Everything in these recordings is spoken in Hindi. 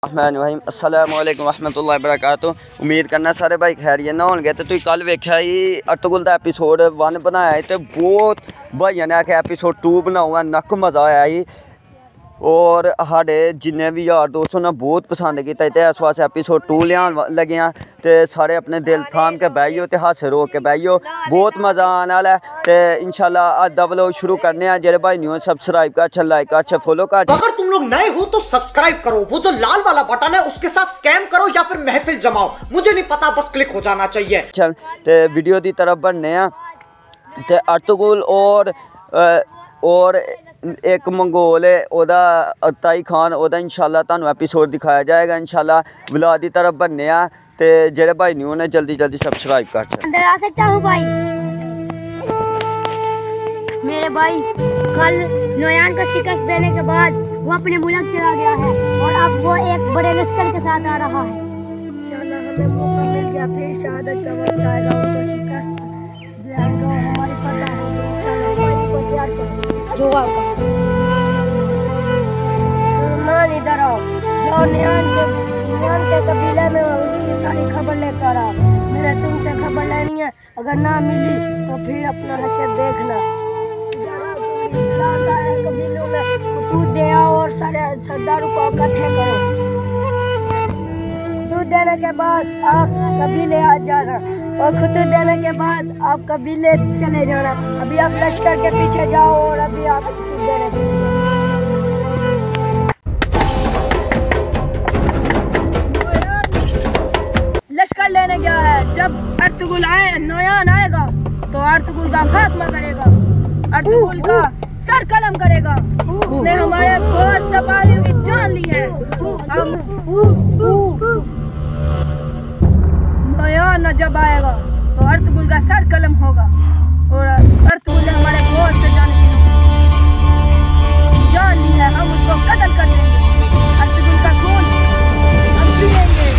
अस्सलाम वालेकुम रहमतुल्लाहि व बरकातुहू। उम्मीद करना सारे भाई खैरियत ना होंगे। तो तुम कल वेख्या ही अर्तुगरुल का एपीसोड 1 बनाया तो बहुत भाइयों ने आख्या एपीसोड 2 बनाओ, नक मज़ा आया ही और साढ़े जिन्ने भी यार दोस्तों ने बहुत पसंद किया। तो इस वास्ते एपीसोड 2 लिया लगे हैं। तो सारे अपने दिल थाम के बहियो तो हासे रो के बहियो, बहुत मज़ा आने वाला है। तो इंशाल्लाह अज दा व्लॉग शुरू करने हैं। जेरे भाई न्यू सब्सक्राइब कर, अच्छा लाइक कर, अच्छा फॉलो कर। अगर तुम लोग नए हो तो सब्सक्राइब करो, वो जो लाल वाला बटन है उसके साथ स्कैम करो या फिर महफिल जमाओ, मुझे नहीं पता, बस क्लिक हो जाना चाहिए। चल तो वीडियो की तरफ बढ़ने हैं। तो अर्तुगरुल और एक मंगोल है ओदा ताई खान, ओदा इंशाल्लाह तुहानू एपीसोड दिखाया जाएगा। इंशाल्लाह व्लॉग की तरफ बढ़ने हैं। तो जेरे भाई न्यू ने जल्दी जल्दी सब्सक्राइब कर। अंदर आ सकता हूँ भाई? मेरे भाई कल नोयान को शिकस्त देने के बाद वो अपने मुल्क चला गया है और अब वो एक बड़े लश्कर के साथ आ रहा है। इंशाल्लाह हमें मौका मिल गया, फिर शहादत का वक्त आएगा, उसको शिकस्त दिलाएगा, हमारी फतह होगी। इंशाल्लाह भाई को तैयार करो, दुआ करो। मान इधर आओ, जो नोयान के कबीले में उसकी सारी खबर लेकर आओ। मेरे तुमसे खबर लेनी है, अगर ना मिली तो फिर अपना हसरत देखना। कबीलों में दूध दे आओ और सारे सरदारों को इकट्ठे करो। दूध देने के बाद आप कबीले आ जाना और खुतूब देने के बाद आप कबीले चले जाना। अभी आप लश्कर के पीछे जाओ और अभी आप खुतूब देने लश्कर लेने गया है। जब अर्तुगरुल आए, नोयान आएगा तो अर्तुगरुल का खात्मा करेगा, अर्तुगरुल का सर कलम करेगा। उसने हमारे बहुत सिपाहियों की जान ली है। हम नोयान जब आएगा तो अर्तुगरुल का सर कलम होगा और अर्तुगरुल ने हमारे बहुत से जान ली है। हम उसको कत्ल कर देंगे, अर्तुगरुल का खून हम पिएंगे।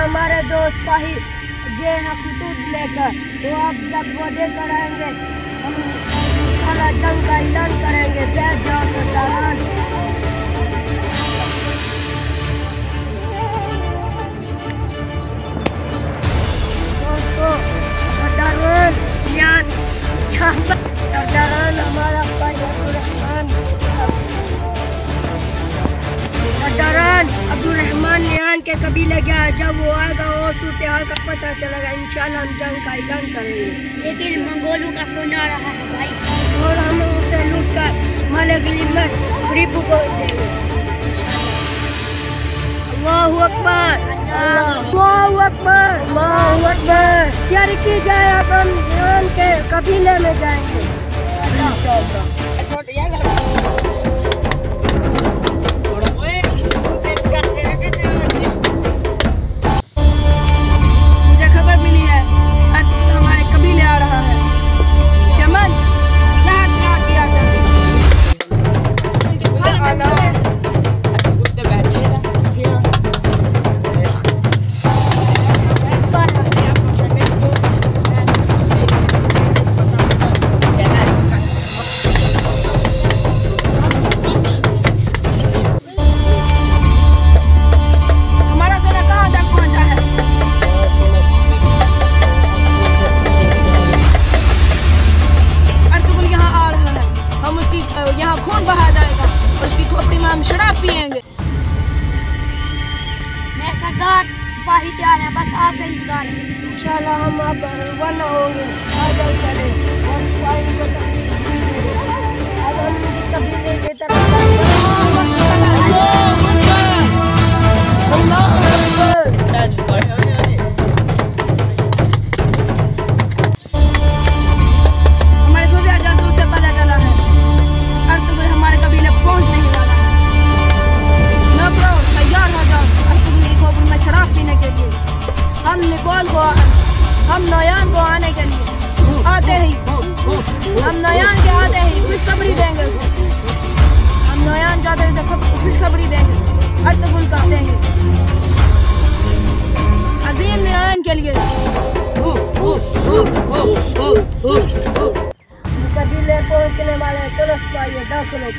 हमारे दोस्त पाही ये है खुतूब लेकर, तो आप जब वोदे कराएंगे हम खाना जंग का ऐलान करेंगे। बैठ जाओ सरदारान। दोस्तों सरदारान सरदारान हमारा भाई अब्दुर्रहमान, सरदारान अब्दुर्रहमान नोयान के कबीले गया। जब वो आएगा और सूरत हाल का पता चलेगा, इंशाल्लाह हम जंग का ऐलान करेंगे। लेकिन मंगोलों का सोना रहा है भाई और हम उसे लूट कर माले गनीमत गरीबों को देंगे। अल्लाहू अकबर, अल्लाहू अकबर, अल्लाहू अकबर। तैयारी की जाए, अब हम नोयान के कबीले में जाएंगे इंशाल्लाह। यहाँ खून बहा जाएगा और उसकी खोपड़ी में हम शराब पिएंगे। मैं सरदार सिपाही तैयार है, बस आपका इंतजार है। इंशाल्लाह हम अब रवाना होंगे। आगे चले और सिपाही को अब हम कबीले की तरफ हमारे सूबे से पता चला है के लिए कबीले पहुंचने वाले चलो सिपाही दाखिल हो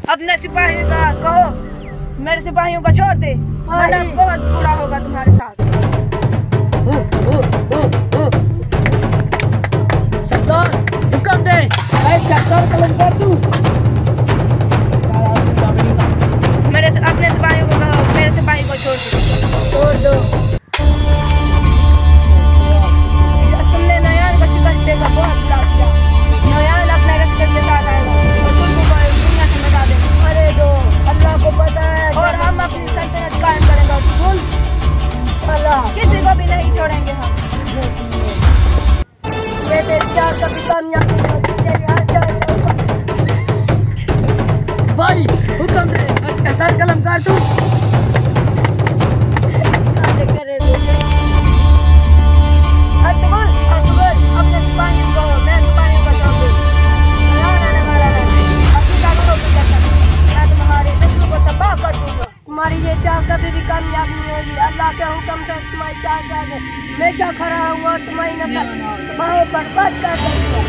अपने सिपाही का कहो मेरे सिपाहियों को छोड़ दे, वरना बहुत बुरा होगा तुम्हारे साथ। सरदार हुक्म दे, मैं सरदार कलम कर दूं। अपने सिपाहियों को कहो मेरे सिपाही को छोड़ दो। तुमने नयान को शिकस्त देकर बहुत बुरा किया। नयान अपने रस्ते के साथ आएगा और तुमको दुनिया से मिटा देगा। अरे जो अल्लाह को पता है और हम अपनी सल्तनत कायम करेंगे। सुन, अल्लाह किसी को भी नहीं छोड़ेंगे हम। मेरे चार का भी कामयाबी भाई हुक्म दे, सरदार कलम कर दूं। अपने सिपाहियों को मैं सिपाहियों का छोड़ दूं। आने वाला है, अभी तक मैं तुम्हारे शत्रु को तबाह कर दूंगा। तुम्हारी ये चाह कभी भी कामयाब नहीं होगी। अल्लाह के हुक्म से तुम्हारी चाह के आगे हमेशा खड़ा हुआ, तुम्हारी नजर बाहों पर बच कर देगा।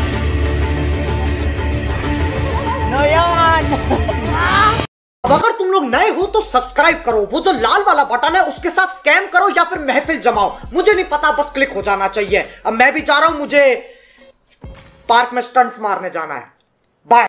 अब अगर तुम लोग नए हो तो सब्सक्राइब करो, वो जो लाल वाला बटन है उसके साथ स्कैम करो या फिर महफिल जमाओ, मुझे नहीं पता, बस क्लिक हो जाना चाहिए। अब मैं भी जा रहा हूं, मुझे पार्क में स्टंट्स मारने जाना है। बाय।